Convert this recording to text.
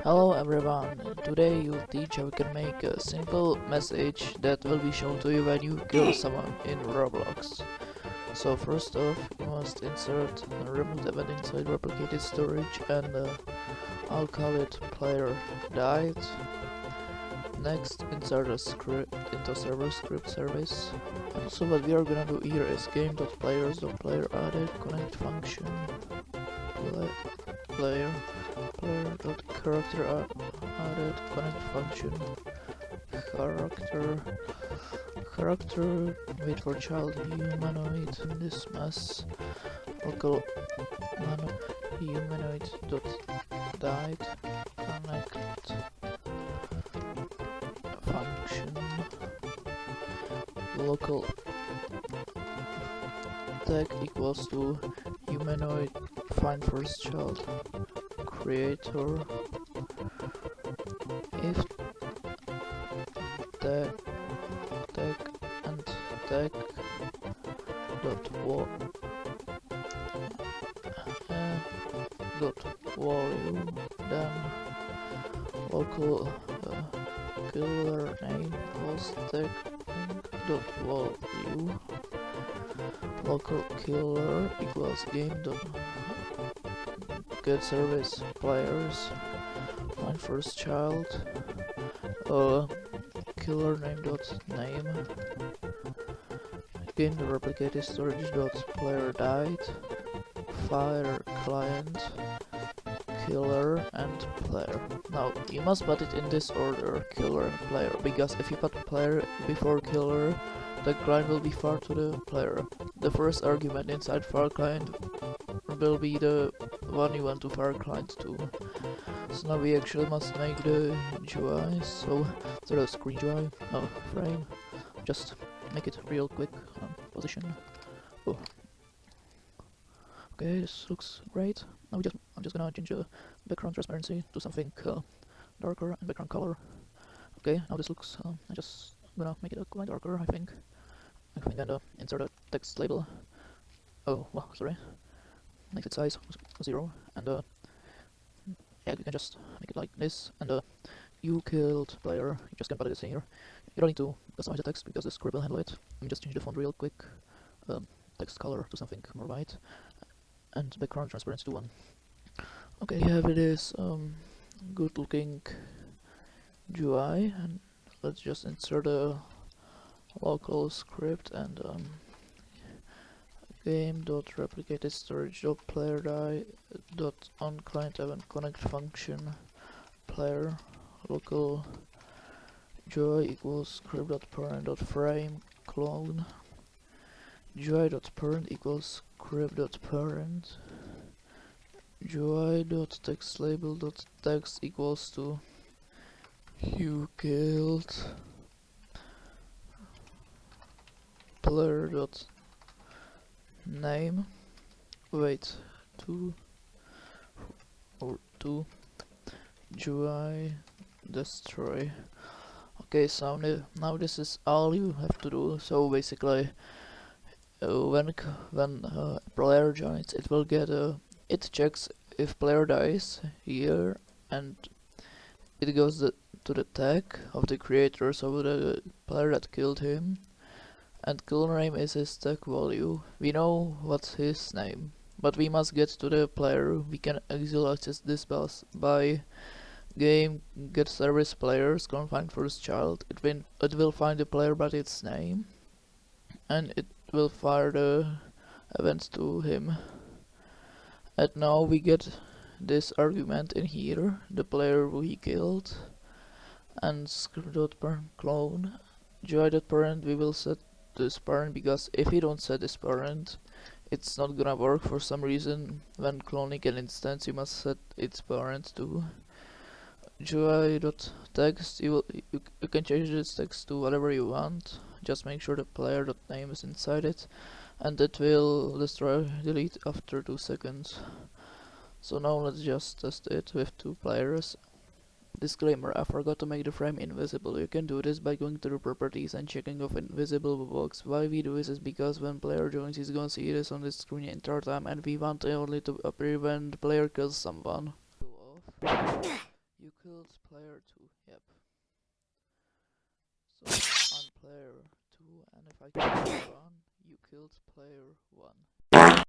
Hello everyone, today you'll teach how you can make a simple message that will be shown to you when you kill someone in Roblox. So first off, you must insert a remote event inside replicated storage and I'll call it player died. Next, insert a script into server script service. So what we are gonna do here is game.players.player added connect function player player.character added connect function character wait for child humanoid in this mess local humanoid dot died connect function local tag equals to humanoid find first child creator if tag and tag dot value then local killer name equals tag dot value local killer equals game dot get service players find first child killer name dot name game the replicated storage dot player died fire client killer and player. Now you must put it in this order, killer and player, because if you put player before killer the client will be far to the player. The first argument inside far client will be the one you want to far client to. So now we actually must make the GUI, so instead of screen GUI, frame, just make it real quick, position. Oh. Okay, this looks great. Now I'm just gonna change the background transparency to something darker and background color. Okay, now this looks, I'm just gonna make it quite darker, I think, and insert a text label. Oh, well, sorry. Make its size 0, and yeah, you can just make it like this, and you killed player, you just can put it here. You don't need to customize the text because the script will handle it. Let me just change the font real quick, text color to something more white, and background transparency to 1. Okay, here it is, good looking GUI, and let's just insert a local script and game.replicated storage.player.onClient event connect function player local GUI equals script.parent.frame clone GUI.parent equals script.parent GUI.textLabel.text equals to you killed player.name wait 2 GUI destroy. Okay, so now this is all you have to do. So basically when player joins, it will get it checks if player dies here, and it goes to the tag of the creator, so the player that killed him, and killer name is his tag value. We know what's his name, but we must get to the player. We can easily access this bus by game get service players find first child. It will find the player by its name, and it will fire the events to him. And now we get this argument in here, the player who he killed, and script.parent clone GUI.parent. We will set this parent, because if we don't set this parent, it's not gonna work for some reason. When cloning an instance, you must set its parent to GUI.text. You can change this text to whatever you want. Just make sure the player.name is inside it, and it will delete after 2 seconds. So now let's just test it with 2 players. Disclaimer, I forgot to make the frame invisible. You can do this by going to the properties and checking off invisible box. Why we do this is because when player joins, he's gonna see this on the screen the entire time, and we want only to appear when the player kills someone. You killed player 2, yep. So I'm player 2, and if I kill player 1, you killed player 1.